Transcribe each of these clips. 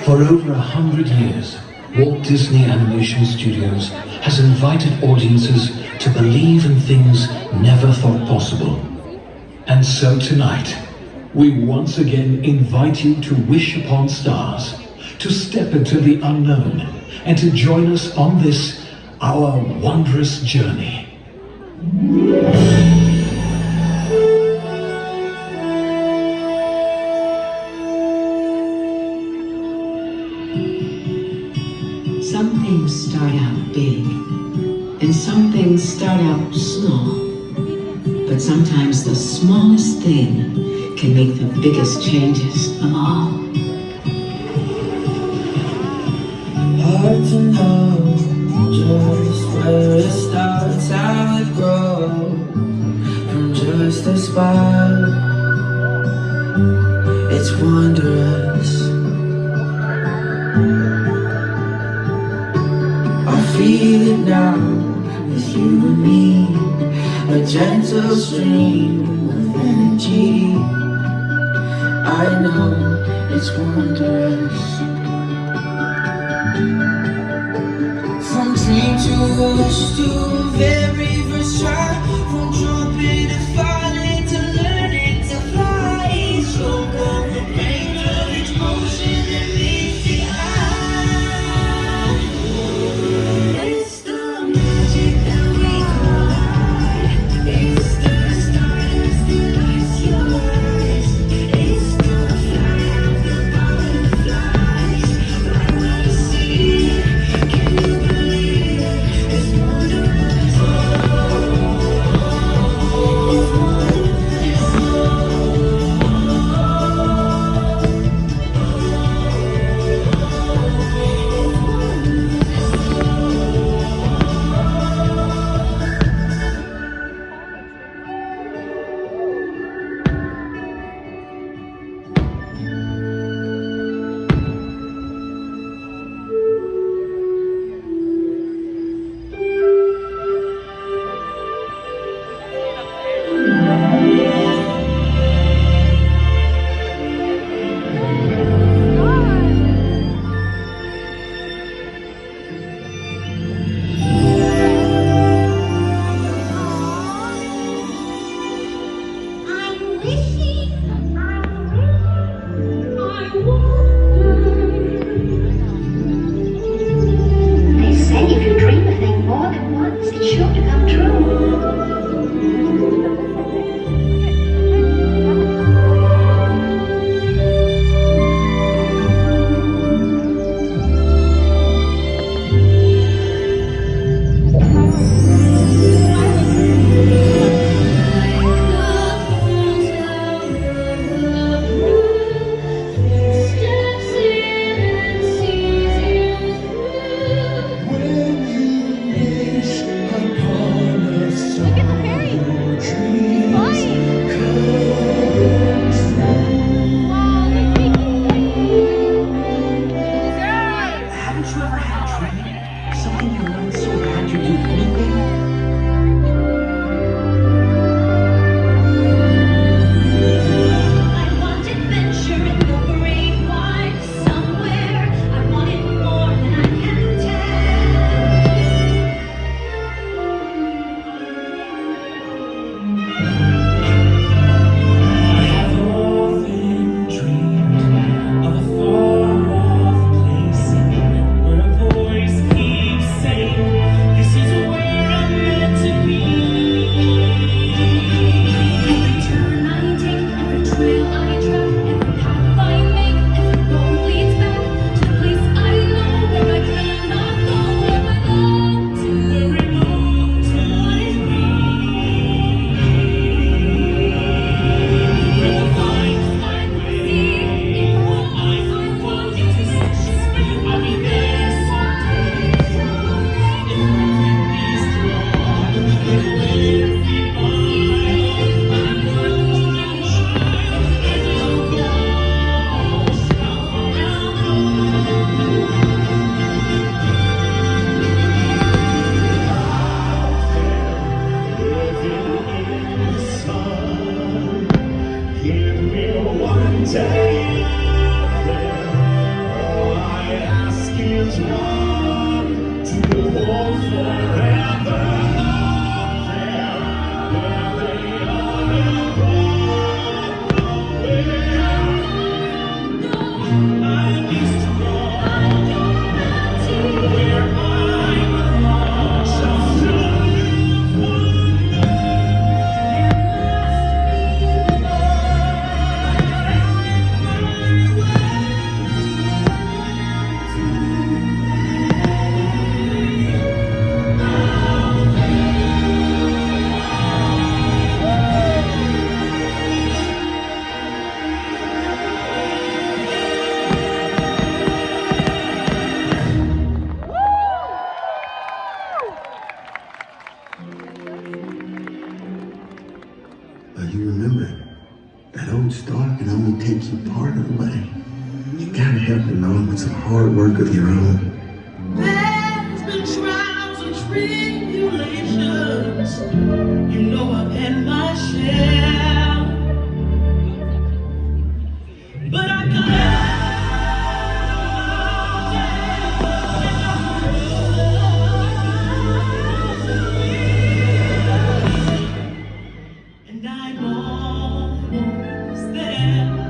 For over 100 years, Walt Disney Animation Studios has invited audiences to believe in things never thought possible. And so tonight, we once again invite you to wish upon stars, to step into the unknown, and to join us on this, our wondrous journey. Some things start out big, and some things start out small. But sometimes the smallest thing can make the biggest changes of all. Hard to know just where it starts, how it grows from just a spark. It's wondrous. I feel it now with you and me, a gentle stream of energy. I know it's wondrous. From dream to wish to very first try, from jumping to falling to learning to fly. So go the pain of each motion that meets the eye. It's the magic that we cry. It's the stardust that lights your eyes. It's the fire of the butterflies. Right when you see it, can you believe it? It's wondrous. It's wondrous. They say if you dream a thing more than once, it's sure to come true. Haven't you ever had a dream? Something you want so bad you do anything? I want adventure in the great wide somewhere. I want it more than I can I have often dreamed of a far-off place where a voice keeps saying, "This is where I'm meant to be." Every turn I take, every trail I track, every path I make, every road leads back to the place I know where I cannot go, where I long to what is Where we'll find my way. I want you to I'll be there someday. If I can be strong, with wings and wide, I'm working and wild, and you'll go. Living in the sun, here we'll one day out there. Oh, as one to hold forever up there where they are I used to go where I belong. So to live You remember, that old star can only take you part of the way. You gotta help him along with some hard work of your own. There's been trials and tribulations. You know I've had my share. But I and I'm almost there.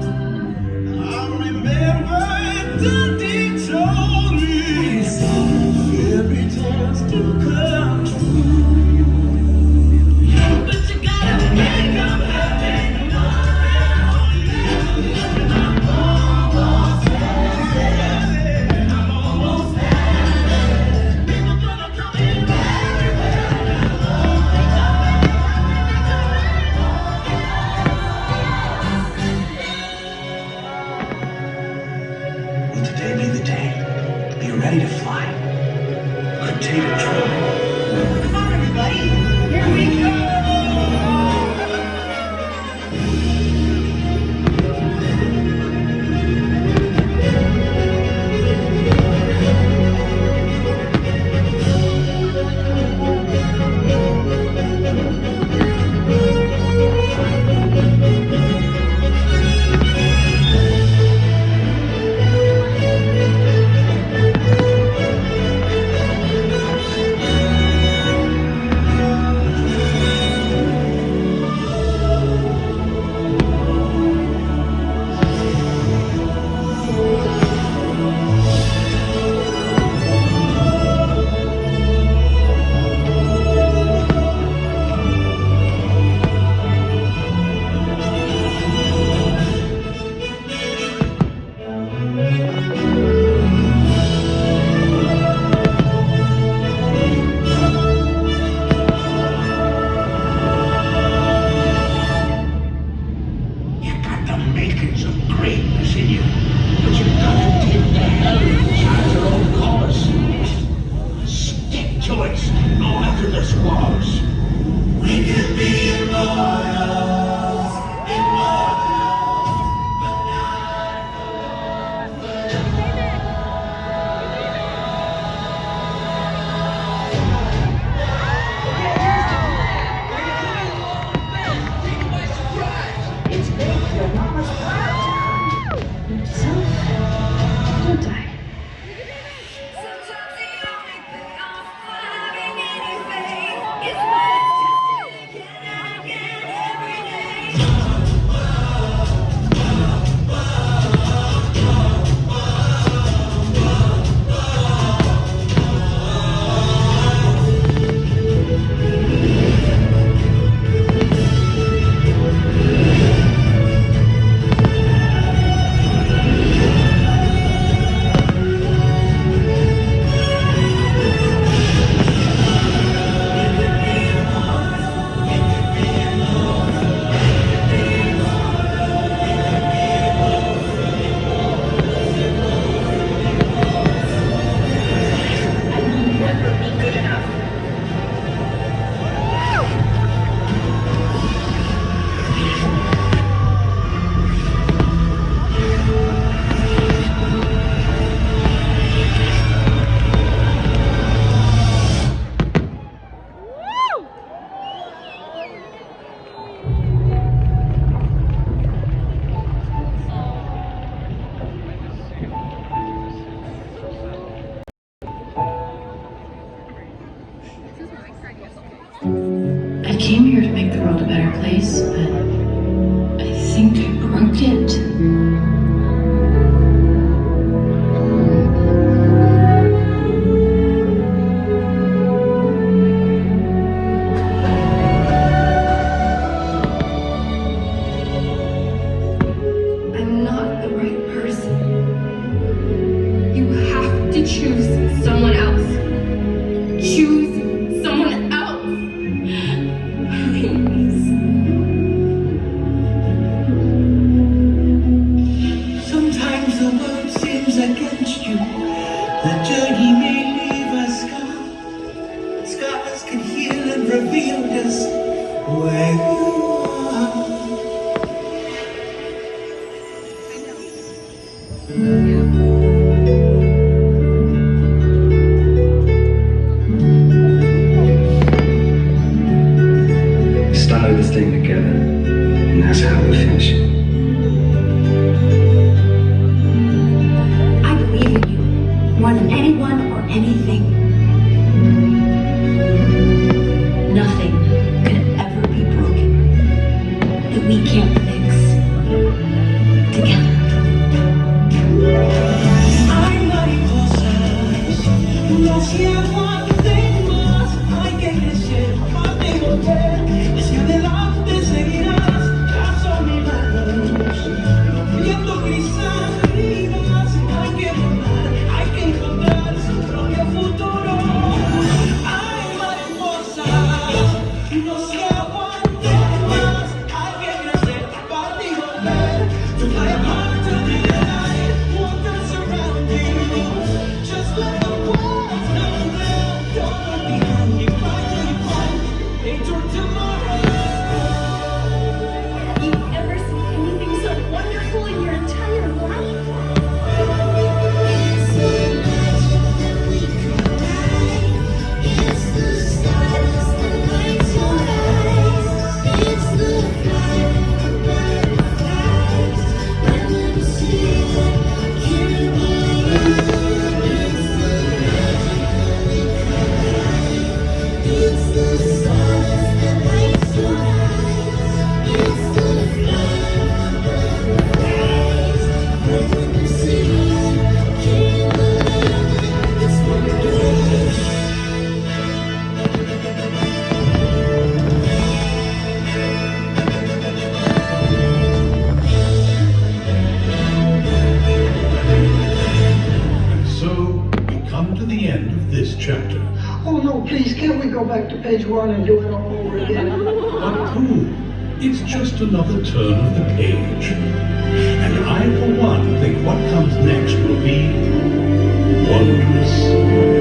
I remember Daddy told me fairy tales do come true, but you gotta make 'em happen. I'm almost there. I'm almost there. People gonna come in Will today be the day? Are you ready to fly? Could take a try. Come on, everybody. Here we go. You got the makings of greatness in you, but you gotta take the hellions at your own course. Stick to it, no matter the squalls. We can be immortal. place, but I think I broke it. I'm not the right person. You have to choose someone else. Choose someone else. Please. Sometimes the world seems against you. The journey may leave a scar. Scars can heal and reveal just where you are. We started this thing together, and that's how we finish it. I believe in you more than anyone or anything. Nothing could ever be broken that we can't fix together. Hay mariposas, no se aguanten más. Hay que crecer, amarte y volver. Hacia adelante seguirás, trazo mis manos, no viendo grisas heridas. Hay que volar, hay que encontrar su propio futuro. Hay mariposas, no se aguanten más. Hay que crecer, amarte y volver. To fly apart to the night, wonders around you. Just let the world know now. Don't look behind you, fight till you find into tomorrow. Have you ever seen anything so wonderful in your entire life? It's the night that we collide. It's the stars that light your eyes. It's the flight of butterflies. When we see it, can't believe it. It's the night that we collide. It's the stars that light your eyes. It's the flight of butterflies. When we see it, can't believe it. It's wonderful. And so we come to the end of this chapter. Oh no, please, can't we go back to page 1 and do it all over again? But who? It's just another turn of the page. And I, for one, think what comes next will be wondrous.